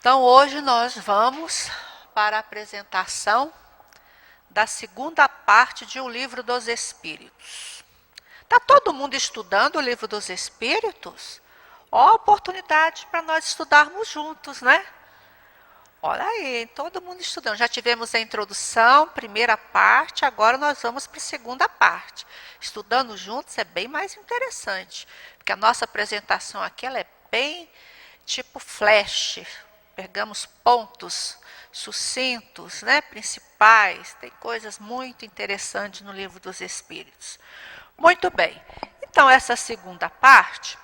Então, hoje nós vamos para a apresentação da segunda parte de O Livro dos Espíritos. Está todo mundo estudando o Livro dos Espíritos? Ó, a oportunidade para nós estudarmos juntos, né? Olha aí, todo mundo estudando. Já tivemos a introdução, primeira parte, agora nós vamos para a segunda parte. Estudando juntos é bem mais interessante, porque a nossa apresentação aqui ela é bem tipo flash. Pegamos pontos sucintos, né, principais. Tem coisas muito interessantes no Livro dos Espíritos. Muito bem. Então, essa segunda parte,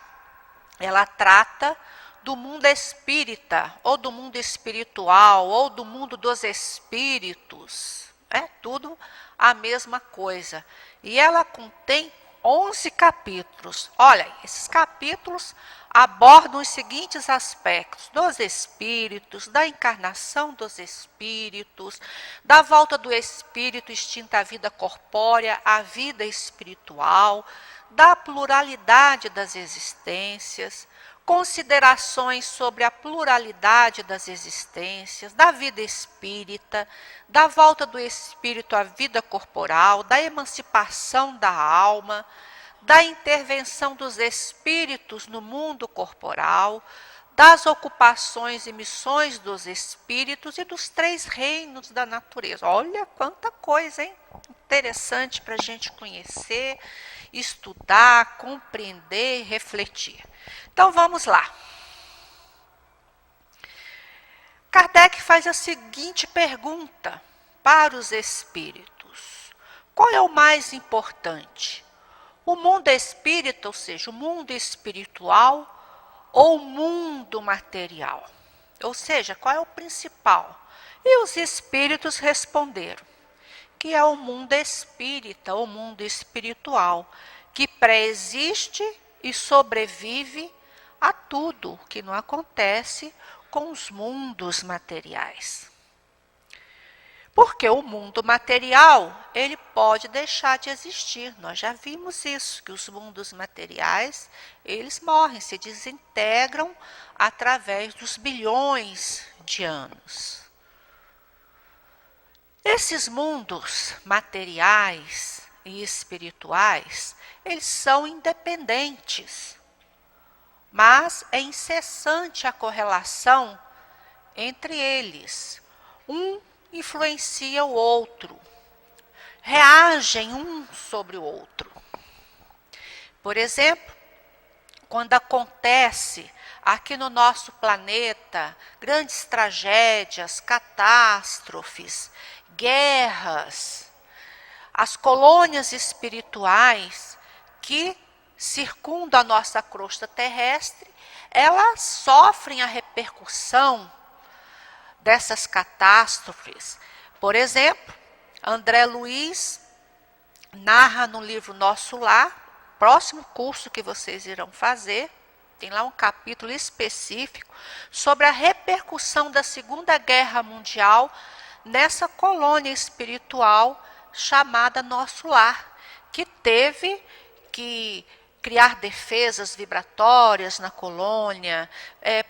ela trata do mundo espírita, ou do mundo espiritual, ou do mundo dos espíritos. É tudo a mesma coisa. E ela contém 11 capítulos. Olha, esses capítulos abordam os seguintes aspectos: dos espíritos, da encarnação dos espíritos, da volta do espírito extinto à vida corpórea, à vida espiritual, da pluralidade das existências, considerações sobre a pluralidade das existências, da vida espírita, da volta do espírito à vida corporal, da emancipação da alma, da intervenção dos espíritos no mundo corporal, das ocupações e missões dos espíritos e dos 3 reinos da natureza. Olha quanta coisa, hein? Interessante para a gente conhecer, estudar, compreender, refletir. Então vamos lá. Kardec faz a seguinte pergunta para os espíritos: qual é o mais importante? O mundo espírita, ou seja, o mundo espiritual ou o mundo material? Ou seja, qual é o principal? E os espíritos responderam que é o mundo espírita, o mundo espiritual, que pré-existe e sobrevive a tudo que não acontece com os mundos materiais. Porque o mundo material, ele pode deixar de existir. Nós já vimos isso, que os mundos materiais, eles morrem, se desintegram através dos bilhões de anos. Esses mundos materiais e espirituais, eles são independentes, mas é incessante a correlação entre eles. Um influencia o outro, reagem um sobre o outro. Por exemplo, quando acontece aqui no nosso planeta grandes tragédias, catástrofes, guerras, as colônias espirituais que circundam a nossa crosta terrestre, elas sofrem a repercussão dessas catástrofes. Por exemplo, André Luiz narra no livro Nosso Lar, próximo curso que vocês irão fazer, tem lá um capítulo específico sobre a repercussão da Segunda Guerra Mundial nessa colônia espiritual chamada Nosso Lar, que teve que criar defesas vibratórias na colônia,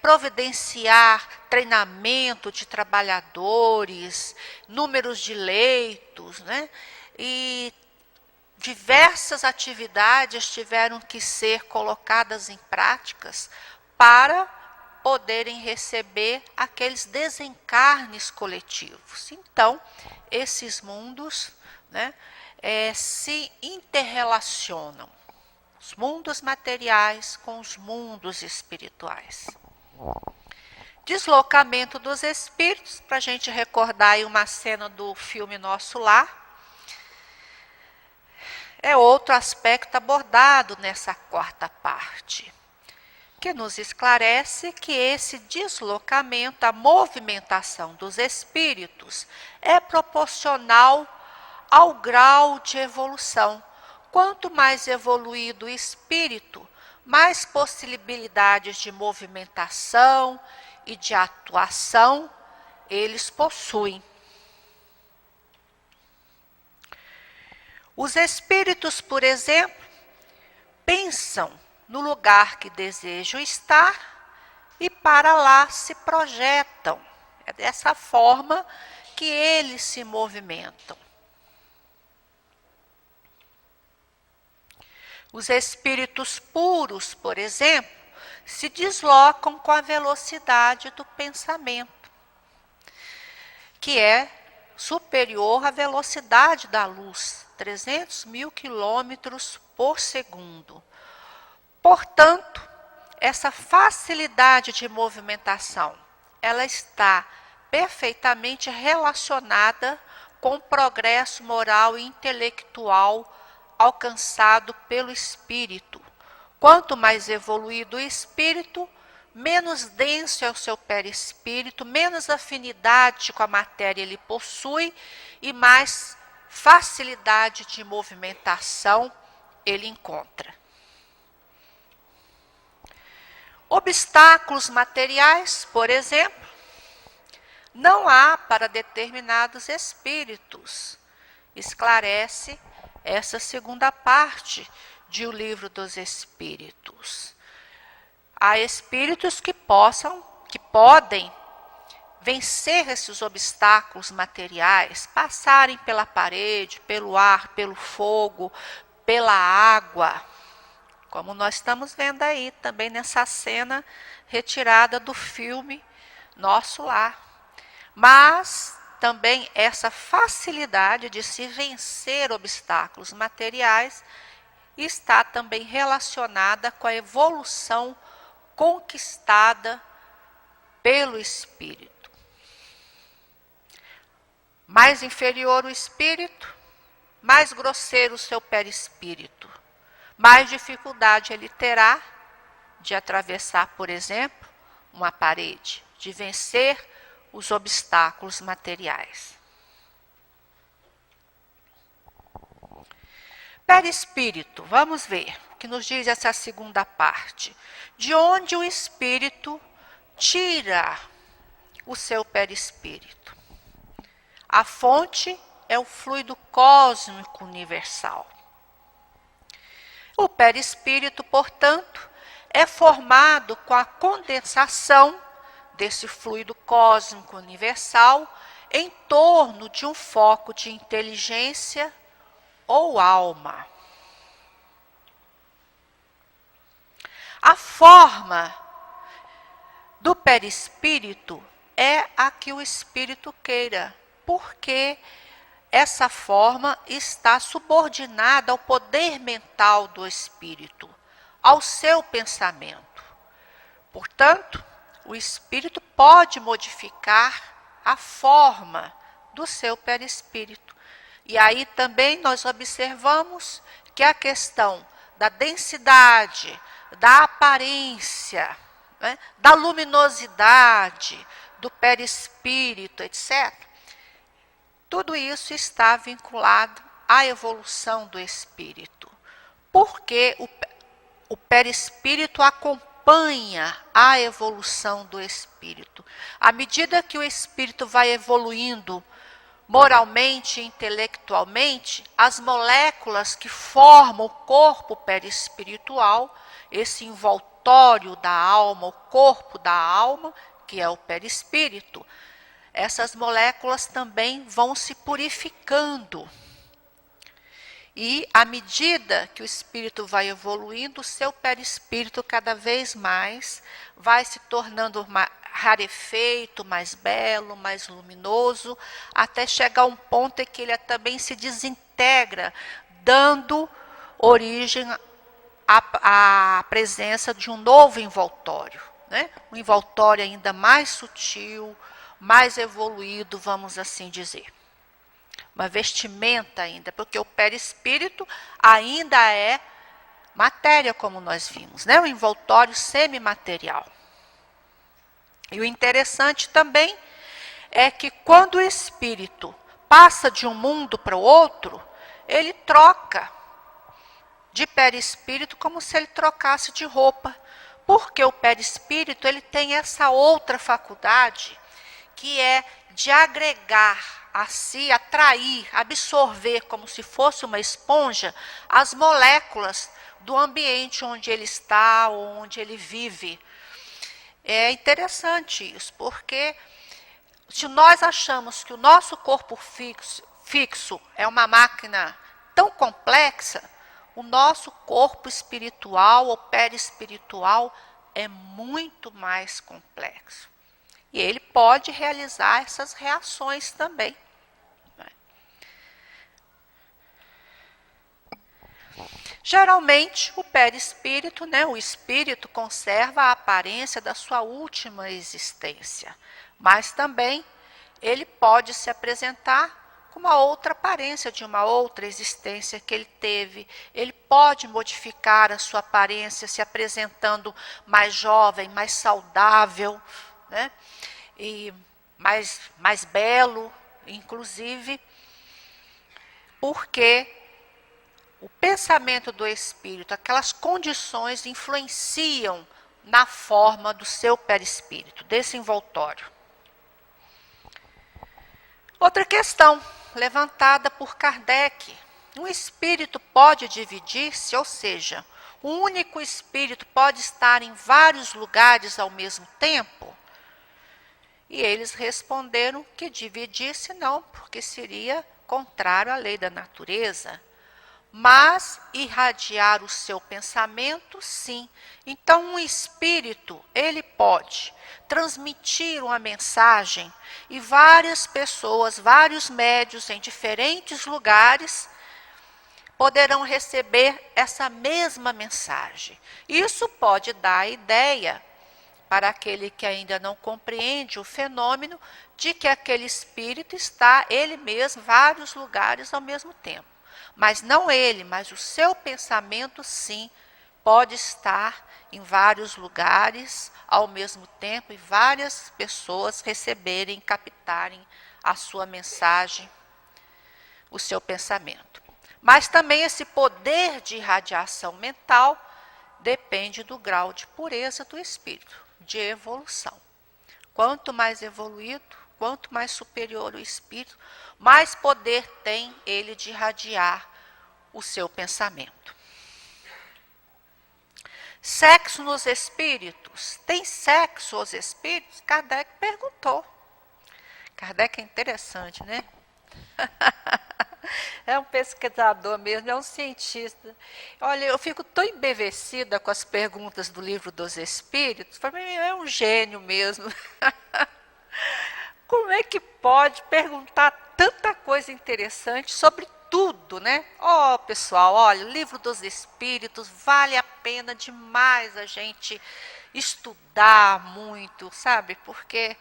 providenciar treinamento de trabalhadores, números de leitos, né? E diversas atividades tiveram que ser colocadas em práticas para poderem receber aqueles desencarnes coletivos. Então, esses mundos, né, se interrelacionam. Os mundos materiais com os mundos espirituais. Deslocamento dos espíritos, para a gente recordar aí uma cena do filme Nosso Lar, é outro aspecto abordado nessa quarta parte, que nos esclarece que esse deslocamento, a movimentação dos espíritos, é proporcional ao grau de evolução. Quanto mais evoluído o espírito, mais possibilidades de movimentação e de atuação eles possuem. Os espíritos, por exemplo, pensam no lugar que desejam estar e para lá se projetam. É dessa forma que eles se movimentam. Os espíritos puros, por exemplo, se deslocam com a velocidade do pensamento, que é superior à velocidade da luz, 300 mil quilômetros por segundo. Portanto, essa facilidade de movimentação, ela está perfeitamente relacionada com o progresso moral e intelectual alcançado pelo espírito. Quanto mais evoluído o espírito, menos denso é o seu perispírito, menos afinidade com a matéria ele possui e mais facilidade de movimentação ele encontra. Obstáculos materiais, por exemplo, não há para determinados espíritos. Esclarece essa segunda parte de O Livro dos Espíritos. Há espíritos que podem vencer esses obstáculos materiais, passarem pela parede, pelo ar, pelo fogo, pela água, como nós estamos vendo aí também nessa cena retirada do filme Nosso Lar. Mas também essa facilidade de se vencer obstáculos materiais está também relacionada com a evolução conquistada pelo espírito. Mais inferior o espírito, mais grosseiro o seu perispírito, mais dificuldade ele terá de atravessar, por exemplo, uma parede, de vencer os obstáculos materiais. Perispírito, vamos ver o que nos diz essa segunda parte. De onde o espírito tira o seu perispírito? A fonte é o fluido cósmico universal. O perispírito, portanto, é formado com a condensação desse fluido cósmico universal em torno de um foco de inteligência ou alma. A forma do perispírito é a que o espírito queira, porque essa forma está subordinada ao poder mental do espírito, ao seu pensamento. Portanto, o espírito pode modificar a forma do seu perispírito. E aí também nós observamos que a questão da densidade, da aparência, né, da luminosidade, do perispírito, etc., tudo isso está vinculado à evolução do espírito. Porque o perispírito acompanha a evolução do espírito. À medida que o espírito vai evoluindo moralmente e intelectualmente, as moléculas que formam o corpo perispiritual, esse envoltório da alma, o corpo da alma, que é o perispírito, essas moléculas também vão se purificando. E à medida que o espírito vai evoluindo, o seu perispírito cada vez mais vai se tornando rarefeito, mais belo, mais luminoso, até chegar a um ponto em que ele também se desintegra, dando origem à presença de um novo envoltório, né? Um envoltório ainda mais sutil, mais evoluído, vamos assim dizer. Uma vestimenta ainda, porque o perispírito ainda é matéria, como nós vimos, né? Um envoltório semimaterial. E o interessante também é que quando o espírito passa de um mundo para o outro, ele troca de perispírito como se ele trocasse de roupa. Porque o perispírito ele tem essa outra faculdade, que é de agregar a si, atrair, absorver, como se fosse uma esponja, as moléculas do ambiente onde ele está ou onde ele vive. É interessante isso, porque se nós achamos que o nosso corpo fixo é uma máquina tão complexa, o nosso corpo espiritual ou perispiritual é muito mais complexo. E ele pode realizar essas reações também. Geralmente, o perispírito, o espírito conserva a aparência da sua última existência, mas também ele pode se apresentar com uma outra aparência de uma outra existência que ele teve. Ele pode modificar a sua aparência se apresentando mais jovem, mais saudável, e mais belo, inclusive, porque o pensamento do espírito, aquelas condições influenciam na forma do seu perispírito, desse envoltório. Outra questão levantada por Kardec: um espírito pode dividir-se, ou seja, um único espírito pode estar em vários lugares ao mesmo tempo? E eles responderam que dividir-se não, porque seria contrário à lei da natureza. Mas irradiar o seu pensamento, sim. Então, um espírito, ele pode transmitir uma mensagem e várias pessoas, vários médiuns em diferentes lugares poderão receber essa mesma mensagem. Isso pode dar a ideia para aquele que ainda não compreende o fenômeno de que aquele espírito está ele mesmo em vários lugares ao mesmo tempo. Mas não ele, mas o seu pensamento, sim, pode estar em vários lugares ao mesmo tempo e várias pessoas receberem, captarem a sua mensagem, o seu pensamento. Mas também esse poder de irradiação mental depende do grau de pureza do espírito, de evolução. Quanto mais evoluído, quanto mais superior o espírito, mais poder tem ele de irradiar o seu pensamento. Sexo nos espíritos. Tem sexo os espíritos? Kardec perguntou. Kardec é interessante, né? É um pesquisador mesmo, é um cientista. Olha, eu fico tão embevecida com as perguntas do Livro dos Espíritos. Para mim é um gênio mesmo. Como é que pode perguntar tanta coisa interessante sobre tudo, né? Pessoal, olha, o Livro dos Espíritos vale a pena demais a gente estudar muito, sabe? Porque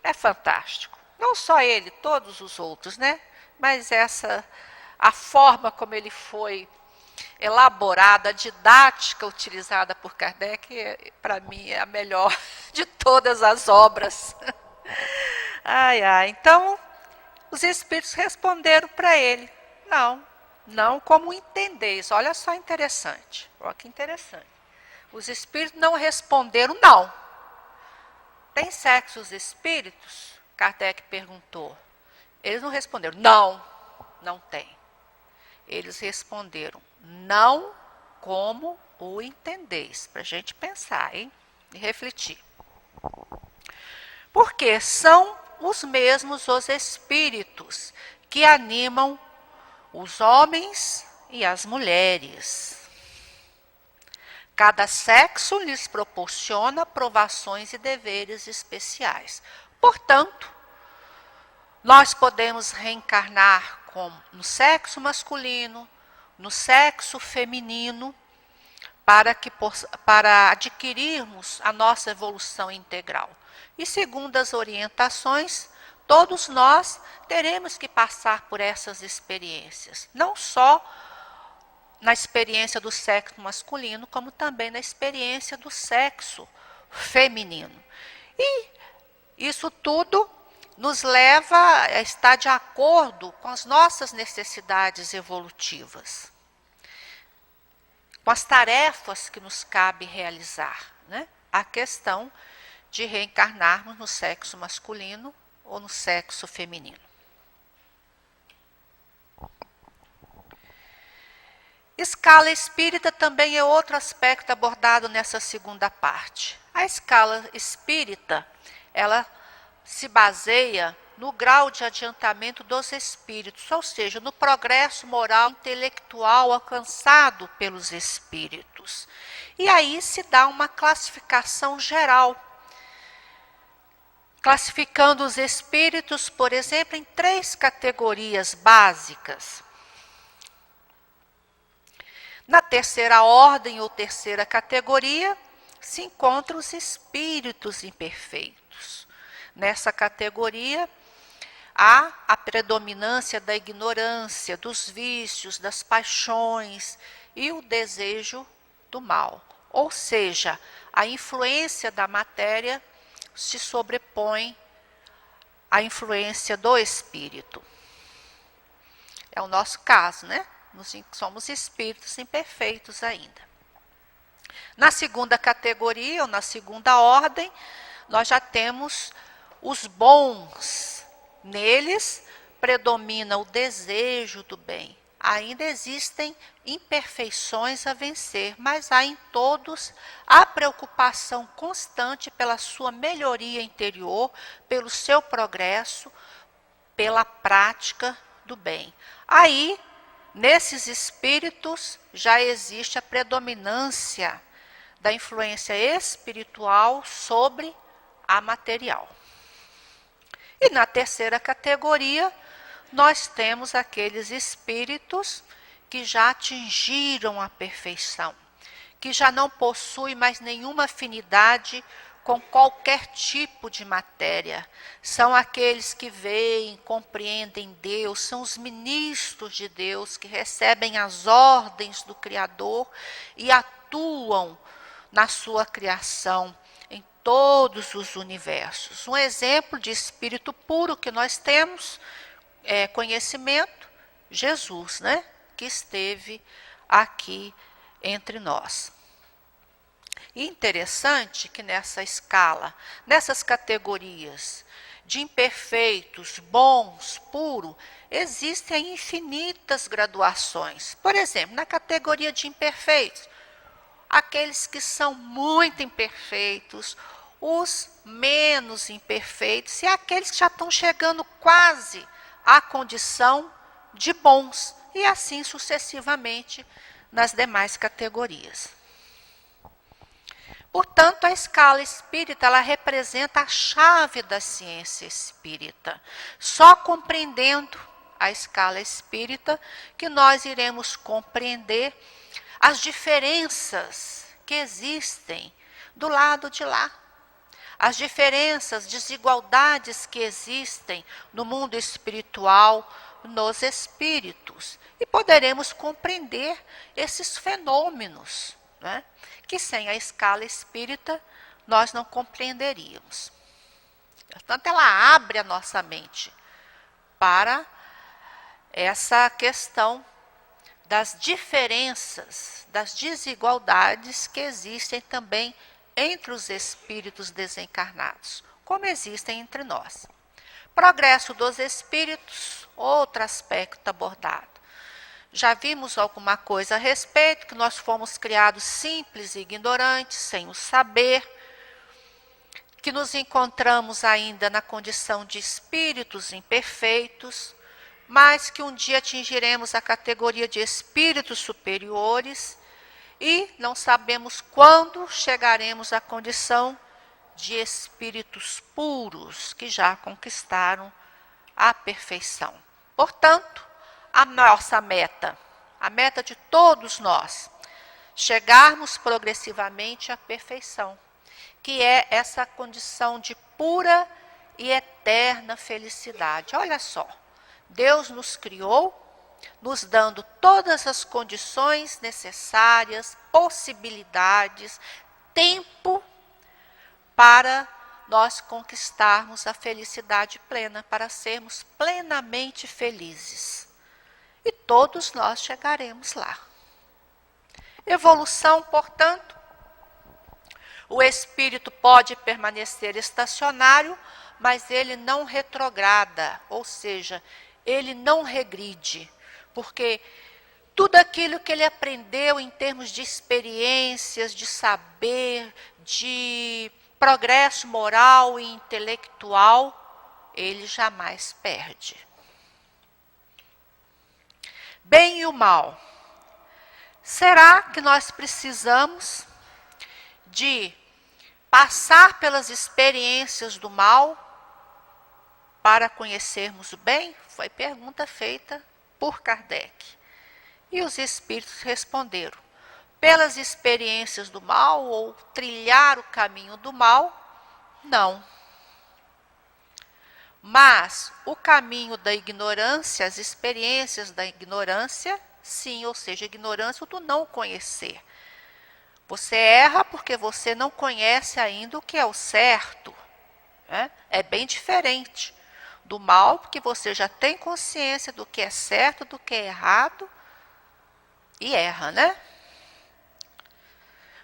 é fantástico. Não só ele, todos os outros, né? Mas a forma como ele foi elaborado, a didática utilizada por Kardec, para mim, é a melhor de todas as obras. Então, os espíritos responderam para ele: não como entendeis. Olha só interessante, olha que interessante. Os espíritos não responderam não. Tem sexo os espíritos? Kardec perguntou. Eles não responderam não tem. Eles responderam: não como o entendeis. Para a gente pensar, hein? E refletir. Porque são os mesmos os espíritos que animam os homens e as mulheres. Cada sexo lhes proporciona provações e deveres especiais. Portanto, nós podemos reencarnar no sexo masculino, no sexo feminino, para adquirirmos a nossa evolução integral. E segundo as orientações, todos nós teremos que passar por essas experiências, não só na experiência do sexo masculino, como também na experiência do sexo feminino. E isso tudo nos leva a estar de acordo com as nossas necessidades evolutivas, com as tarefas que nos cabe realizar, né? A questão de reencarnarmos no sexo masculino ou no sexo feminino. Escala espírita também é outro aspecto abordado nessa segunda parte. A escala espírita, ela se baseia no grau de adiantamento dos espíritos, ou seja, no progresso moral e intelectual alcançado pelos espíritos. E aí se dá uma classificação geral, classificando os espíritos, por exemplo, em 3 categorias básicas. Na terceira ordem ou terceira categoria, se encontram os espíritos imperfeitos. Nessa categoria, há a predominância da ignorância, dos vícios, das paixões e o desejo do mal. Ou seja, a influência da matéria se sobrepõe à influência do espírito. É o nosso caso, né? Nós somos espíritos imperfeitos ainda. Na segunda categoria, ou na segunda ordem, nós já temos os bons. Neles predomina o desejo do bem. Ainda existem imperfeições a vencer, mas há em todos a preocupação constante pela sua melhoria interior, pelo seu progresso, pela prática do bem. Aí, nesses espíritos, já existe a predominância da influência espiritual sobre a material. E na terceira categoria, nós temos aqueles espíritos que já atingiram a perfeição, que já não possuem mais nenhuma afinidade com qualquer tipo de matéria. São aqueles que veem, compreendem Deus, são os ministros de Deus que recebem as ordens do Criador e atuam na sua criação, em todos os universos. Um exemplo de espírito puro que nós temos é conhecimento, Jesus, né? Que esteve aqui entre nós. E interessante que nessa escala, nessas categorias de imperfeitos, bons, puro, existem infinitas graduações. Por exemplo, na categoria de imperfeitos, aqueles que são muito imperfeitos, os menos imperfeitos e aqueles que já estão chegando quase à condição de bons, e assim sucessivamente nas demais categorias. Portanto, a escala espírita, ela representa a chave da ciência espírita. Só compreendendo a escala espírita que nós iremos compreender as diferenças que existem do lado de lá. As diferenças, desigualdades que existem no mundo espiritual, nos espíritos. E poderemos compreender esses fenômenos, né, que sem a escala espírita nós não compreenderíamos. Portanto, ela abre a nossa mente para essa questão das diferenças, das desigualdades que existem também entre os espíritos desencarnados, como existem entre nós. Progresso dos espíritos, outro aspecto abordado. Já vimos alguma coisa a respeito, que nós fomos criados simples e ignorantes, sem o saber, que nos encontramos ainda na condição de espíritos imperfeitos, mas que um dia atingiremos a categoria de espíritos superiores e não sabemos quando chegaremos à condição de espíritos puros, que já conquistaram a perfeição. Portanto, a nossa meta, a meta de todos nós, chegarmos progressivamente à perfeição, que é essa condição de pura e eterna felicidade. Olha só, Deus nos criou, nos dando todas as condições necessárias, possibilidades, tempo para nós conquistarmos a felicidade plena, para sermos plenamente felizes. E todos nós chegaremos lá. Evolução, portanto, o espírito pode permanecer estacionário, mas ele não retrograda, ou seja, ele não regride, porque tudo aquilo que ele aprendeu em termos de experiências, de saber, de progresso moral e intelectual, ele jamais perde. Bem e o mal. Será que nós precisamos de passar pelas experiências do mal para conhecermos o bem? Foi pergunta feita por Kardec. E os espíritos responderam: pelas experiências do mal ou trilhar o caminho do mal, não. Mas o caminho da ignorância, as experiências da ignorância, sim, ou seja, ignorância do não conhecer. Você erra porque você não conhece ainda o que é o certo. Né? É bem diferente do mal, porque você já tem consciência do que é certo, do que é errado, e erra, né?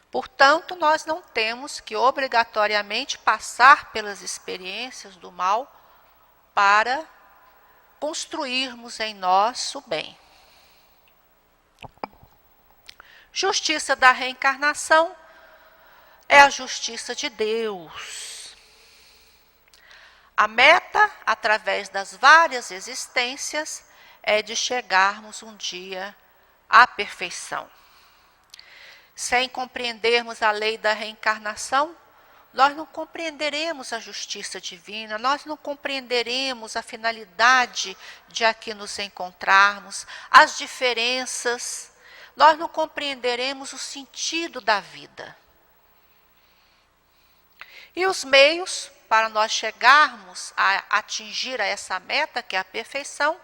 Portanto, nós não temos que obrigatoriamente passar pelas experiências do mal para construirmos em nós o bem. Justiça da reencarnação é a justiça de Deus. A meta, através das várias existências, é de chegarmos um dia à perfeição. Sem compreendermos a lei da reencarnação, nós não compreenderemos a justiça divina, nós não compreenderemos a finalidade de aqui nos encontrarmos, as diferenças, nós não compreenderemos o sentido da vida. E os meios para nós chegarmos a atingir a essa meta, que é a perfeição,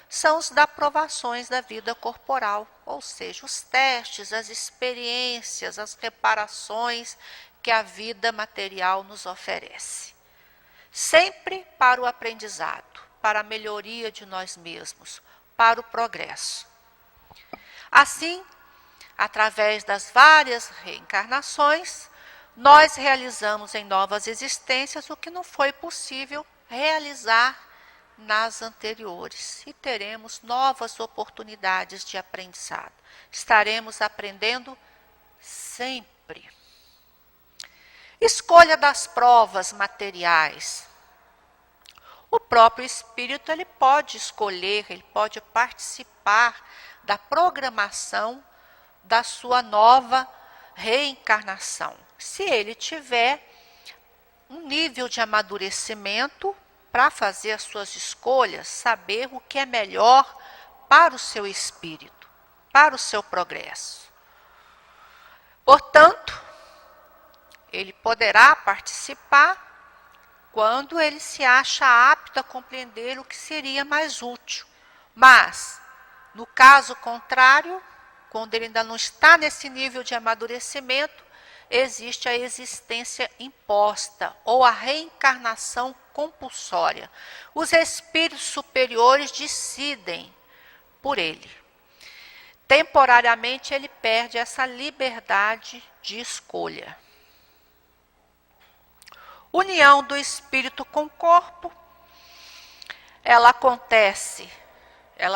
são os das provações da vida corporal, ou seja, os testes, as experiências, as reparações que a vida material nos oferece. Sempre para o aprendizado, para a melhoria de nós mesmos, para o progresso. Assim, através das várias reencarnações, nós realizamos em novas existências o que não foi possível realizar nas anteriores e teremos novas oportunidades de aprendizado. Estaremos aprendendo sempre. Escolha das provas materiais. O próprio espírito ele pode escolher, ele pode participar da programação da sua nova reencarnação. Se ele tiver um nível de amadurecimento para fazer as suas escolhas, saber o que é melhor para o seu espírito, para o seu progresso. Portanto, ele poderá participar quando ele se acha apto a compreender o que seria mais útil. Mas, no caso contrário, quando ele ainda não está nesse nível de amadurecimento, existe a existência imposta ou a reencarnação compulsória. Os espíritos superiores decidem por ele. Temporariamente ele perde essa liberdade de escolha. União do espírito com o corpo, ela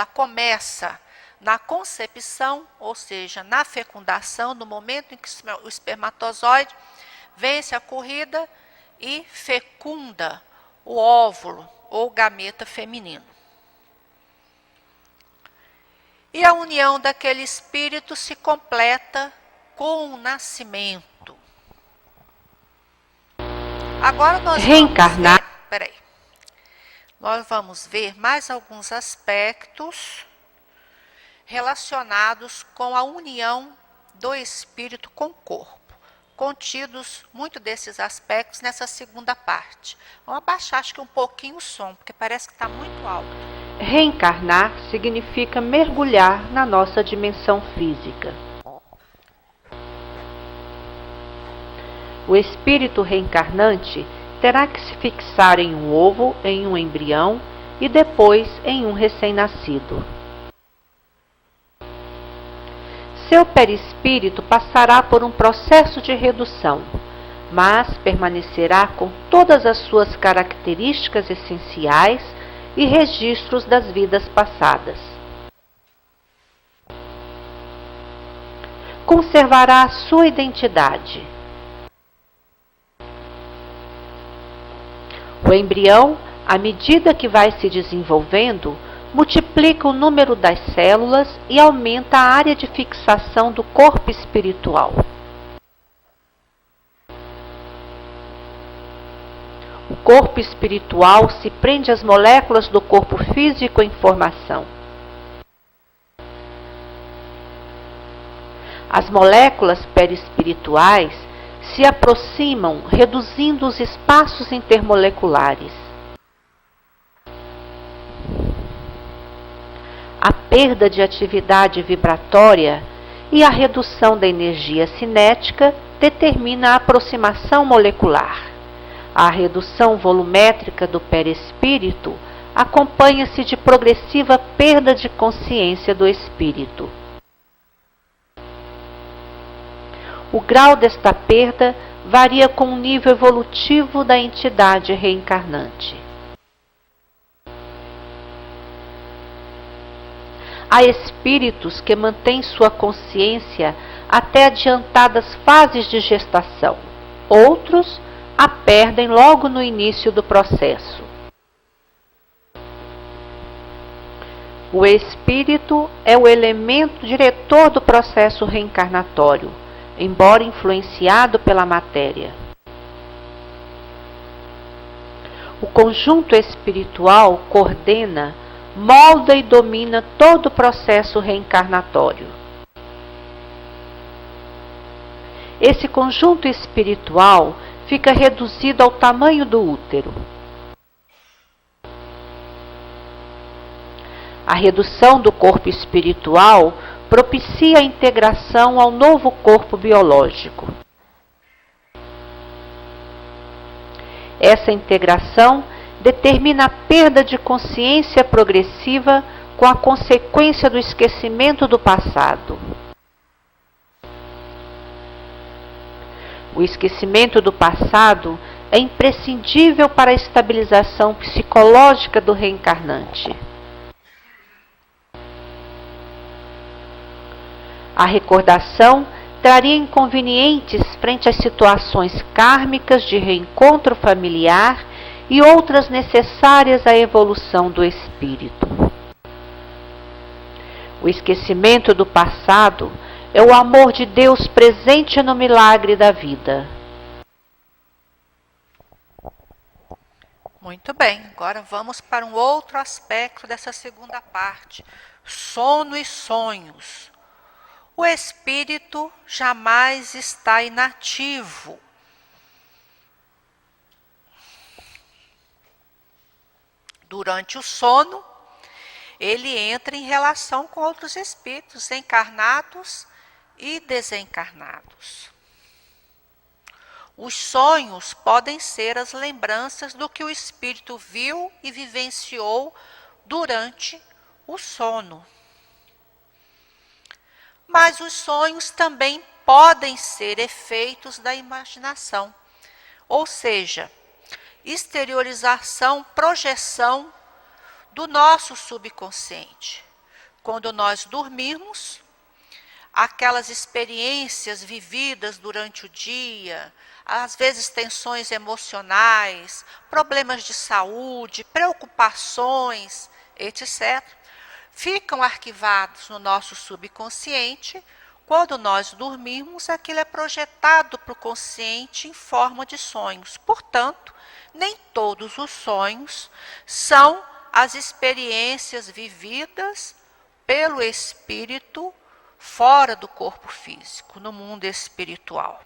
começa na concepção, ou seja, na fecundação, no momento em que o espermatozoide vence a corrida e fecunda o óvulo ou gameta feminino. E a união daquele espírito se completa com o nascimento. Agora nós vamos ver mais alguns aspectos relacionados com a união do espírito com o corpo, contidos muito desses aspectos nessa segunda parte. Vamos abaixar acho que um pouquinho o som, porque parece que está muito alto. Reencarnar significa mergulhar na nossa dimensão física. O espírito reencarnante terá que se fixar em um ovo, em um embrião e depois em um recém-nascido. Seu perispírito passará por um processo de redução, mas permanecerá com todas as suas características essenciais e registros das vidas passadas. conservará a sua identidade. O embrião, à medida que vai se desenvolvendo, multiplica o número das células e aumenta a área de fixação do corpo espiritual. O corpo espiritual se prende às moléculas do corpo físico em formação. As moléculas perispirituais se aproximam, reduzindo os espaços intermoleculares. A perda de atividade vibratória e a redução da energia cinética determina a aproximação molecular. A redução volumétrica do perispírito acompanha-se de progressiva perda de consciência do espírito. O grau desta perda varia com o nível evolutivo da entidade reencarnante. Há espíritos que mantêm sua consciência até adiantadas fases de gestação. Outros a perdem logo no início do processo. O espírito é o elemento diretor do processo reencarnatório, embora influenciado pela matéria. O conjunto espiritual coordena, molda e domina todo o processo reencarnatório. Esse conjunto espiritual fica reduzido ao tamanho do útero. A redução do corpo espiritual propicia a integração ao novo corpo biológico. Essa integração determina a perda de consciência progressiva com a consequência do esquecimento do passado. O esquecimento do passado é imprescindível para a estabilização psicológica do reencarnante. A recordação traria inconvenientes frente às situações kármicas de reencontro familiar e outras necessárias à evolução do espírito. O esquecimento do passado é o amor de Deus presente no milagre da vida. Muito bem, agora vamos para um outro aspecto dessa segunda parte: sono e sonhos. O espírito jamais está inativo. Durante o sono, ele entra em relação com outros espíritos encarnados e desencarnados. Os sonhos podem ser as lembranças do que o espírito viu e vivenciou durante o sono. Mas os sonhos também podem ser efeitos da imaginação, ou seja, exteriorização, projeção do nosso subconsciente. Quando nós dormimos, aquelas experiências vividas durante o dia, às vezes tensões emocionais, problemas de saúde, preocupações, etc., ficam arquivados no nosso subconsciente. Quando nós dormimos, aquilo é projetado para o consciente em forma de sonhos. Portanto, nem todos os sonhos são as experiências vividas pelo espírito fora do corpo físico, no mundo espiritual.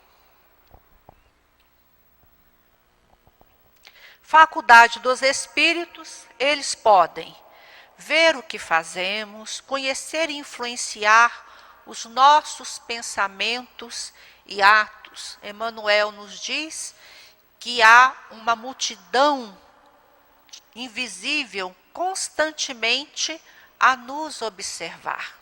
Faculdade dos espíritos, eles podem ver o que fazemos, conhecer e influenciar os nossos pensamentos e atos. Emmanuel nos diz que há uma multidão invisível constantemente a nos observar.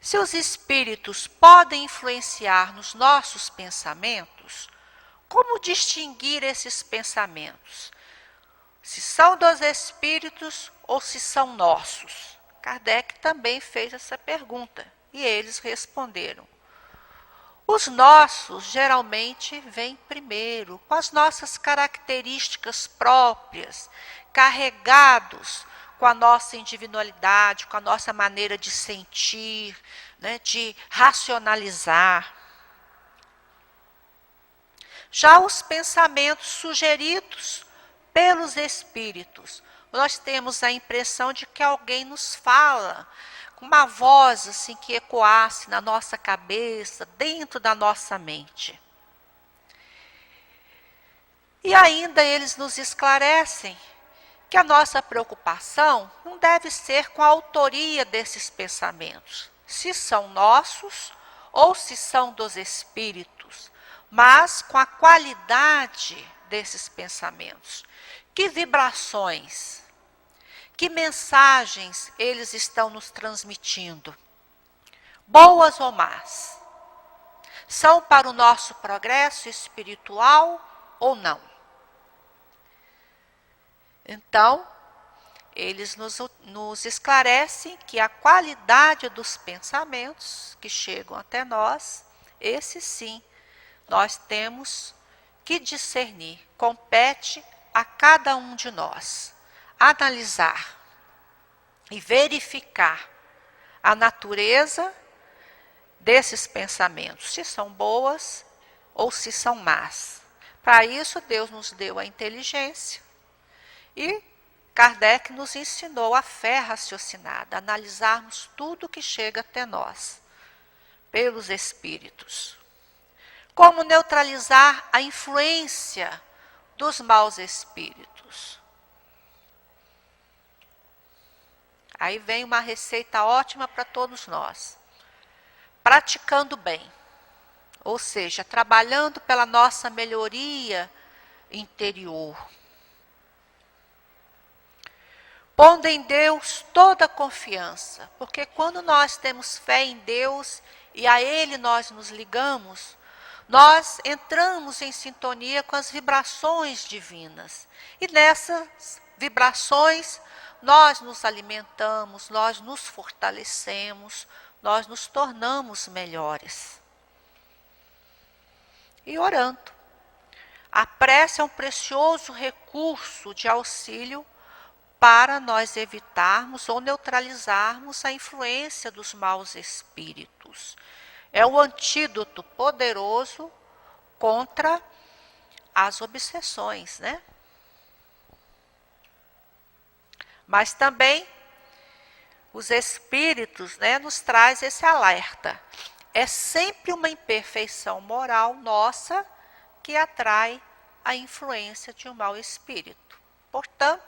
Se os espíritos podem influenciar nos nossos pensamentos, como distinguir esses pensamentos? Se são dos espíritos ou se são nossos? Kardec também fez essa pergunta E eles responderam: os nossos geralmente vêm primeiro, com as nossas características próprias, carregados com a nossa individualidade, com a nossa maneira de sentir, né, de racionalizar. Já os pensamentos sugeridos pelos espíritos, nós temos a impressão de que alguém nos fala, com uma voz assim que ecoasse na nossa cabeça, dentro da nossa mente. E ainda eles nos esclarecem que a nossa preocupação não deve ser com a autoria desses pensamentos, se são nossos ou se são dos espíritos, mas com a qualidade desses pensamentos. Que vibrações, que mensagens eles estão nos transmitindo? Boas ou más? São para o nosso progresso espiritual ou não? Então, eles nos esclarecem que a qualidade dos pensamentos que chegam até nós, esses sim, nós temos que discernir. Compete a cada um de nós analisar e verificar a natureza desses pensamentos, se são boas ou se são más. Para isso, Deus nos deu a inteligência e Kardec nos ensinou a fé raciocinada, a analisarmos tudo que chega até nós, pelos espíritos. Como neutralizar a influência dos maus espíritos? Aí vem uma receita ótima para todos nós. Praticando bem, ou seja, trabalhando pela nossa melhoria interior. Pondo em Deus toda a confiança, porque quando nós temos fé em Deus e a Ele nós nos ligamos, nós entramos em sintonia com as vibrações divinas. E nessas vibrações nós nos alimentamos, nós nos fortalecemos, nós nos tornamos melhores. E orando. A prece é um precioso recurso de auxílio para nós evitarmos ou neutralizarmos a influência dos maus espíritos. É o antídoto poderoso contra as obsessões, né? Mas também os espíritos, né, nos traz esse alerta. É sempre uma imperfeição moral nossa que atrai a influência de um mau espírito. Portanto,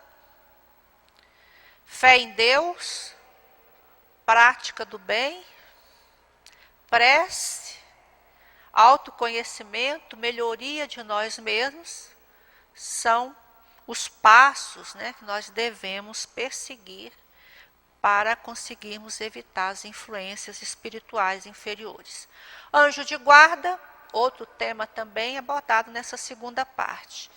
fé em Deus, prática do bem, prece, autoconhecimento, melhoria de nós mesmos, são os passos, né, que nós devemos perseguir para conseguirmos evitar as influências espirituais inferiores. Anjo de guarda, outro tema também abordado nessa segunda parte.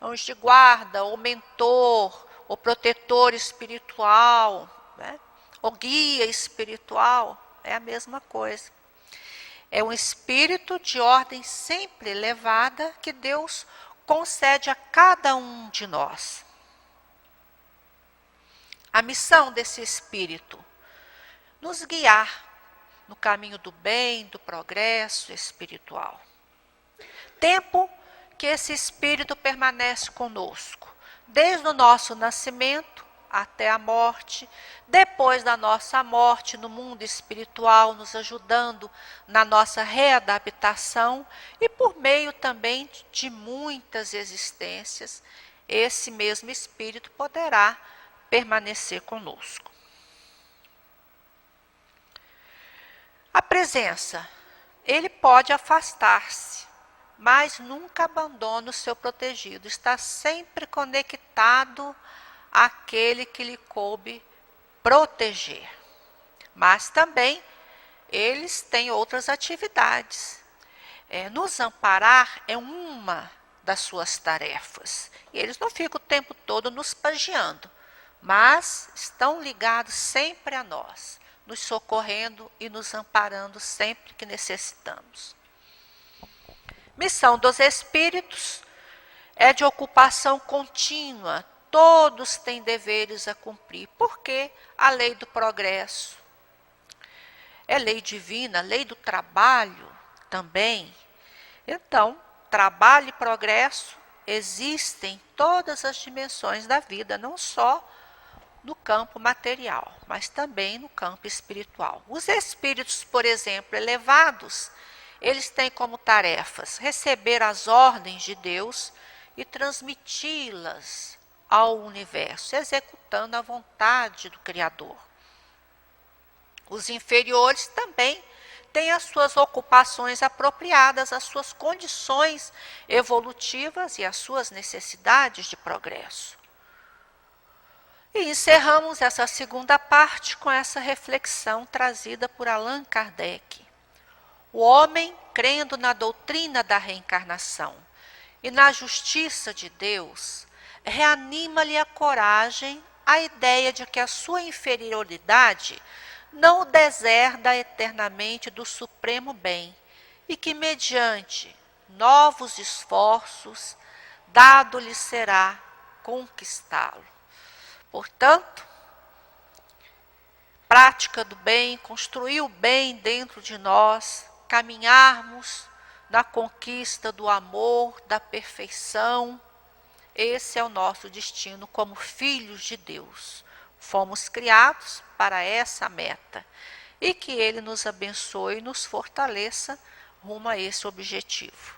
Anjo de guarda, ou mentor, ou protetor espiritual, né? Ou guia espiritual, é a mesma coisa. É um espírito de ordem sempre elevada que Deus concede a cada um de nós. A missão desse espírito, nos guiar no caminho do bem, do progresso espiritual. Tempo que esse espírito permanece conosco, desde o nosso nascimento até a morte, depois da nossa morte no mundo espiritual, nos ajudando na nossa readaptação e por meio também de muitas existências, esse mesmo espírito poderá permanecer conosco. A presença, ele pode afastar-se, mas nunca abandona o seu protegido, está sempre conectado àquele que lhe coube proteger. Mas também eles têm outras atividades. Nos amparar é uma das suas tarefas. E eles não ficam o tempo todo nos pagiando, mas estão ligados sempre a nós, nos socorrendo e nos amparando sempre que necessitamos. Missão dos espíritos é de ocupação contínua. Todos têm deveres a cumprir, porque a lei do progresso é lei divina, lei do trabalho também. Então, trabalho e progresso existem em todas as dimensões da vida, não só no campo material, mas também no campo espiritual. Os espíritos, por exemplo, elevados, eles têm como tarefas receber as ordens de Deus e transmiti-las ao universo, executando a vontade do Criador. Os inferiores também têm as suas ocupações apropriadas, as suas condições evolutivas e as suas necessidades de progresso. E encerramos essa segunda parte com essa reflexão trazida por Allan Kardec. O homem, crendo na doutrina da reencarnação e na justiça de Deus, reanima-lhe a coragem a ideia de que a sua inferioridade não o deserda eternamente do supremo bem e que, mediante novos esforços, dado-lhe será conquistá-lo. Portanto, prática do bem, construir o bem dentro de nós, caminharmos na conquista do amor, da perfeição, esse é o nosso destino como filhos de Deus. Fomos criados para essa meta e que Ele nos abençoe e nos fortaleça rumo a esse objetivo.